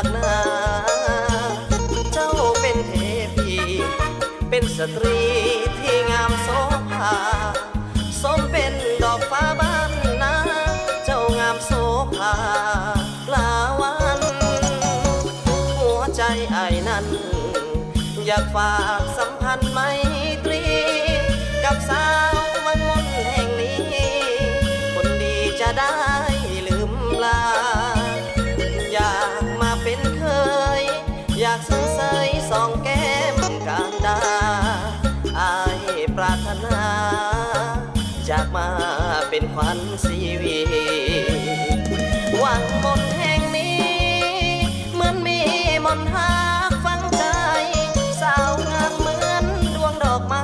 ากนาเจ้าเป็นเทพีเป็นสตรีที่งามโสภาสมเป็นดอกฟ้าบ้านนาเจ้างามโสภาลาวันหัวใจไอ้นั้นอยากฝากสัมพันธ์ไมตรีกับสาววังมนแห่งนี้คนดีจะได้ลืมลาอยากมาเป็นเคยอยากซึ้งเสยสองแก้มกลางดาอายปรารถนาจากมาเป็นขวัญชีวีวังมนแห่งนี้เหมือนมีมนต์หักฝังใจสาวงามเหมือนดวงดอกไม้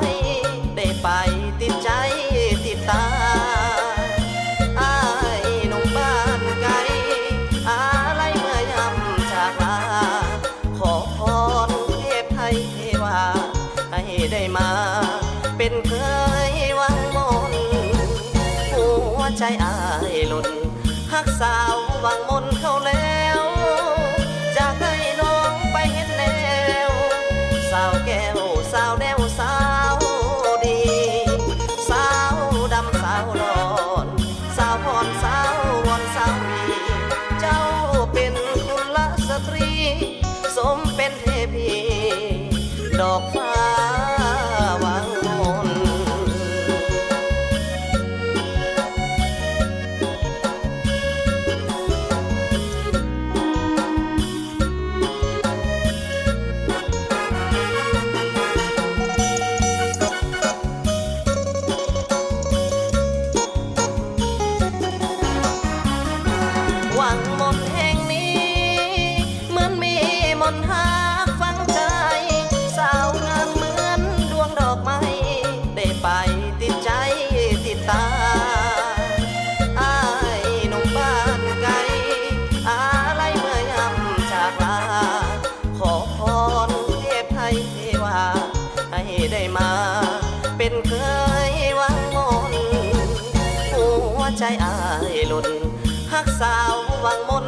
ได้ไปติดใจติดตาอายหนุ่มบ้านไกลอะไรเมื่อยำจากลาขอพรเทพไทยเทวาให้ได้มาเป็นเคยวังมนหัวใจอายหล่นหักสาววังมนเขาแล้วจากให้น้องไปเห็นแนวสาวแก้วสาวแนวสาวดีสาวดำสาวหลอนสาวพรสาววอนสาววีเจ้าเป็นกุลสตรีสมเป็นเทพีดอกฟ้าวังมนวังมนแห่งนี้เหมือนมีมนต์หักฝังใจสาวงามเหมือนดวงดอกไม้ได้ไปติดใจติดตาอายหนุ่มบ้านไกลอะไรเมื่อยำจากลาขอพรเทพไทยเทวาให้ได้มาเป็นเคยวังมนหัวใจอายหล่นหักสาววังมน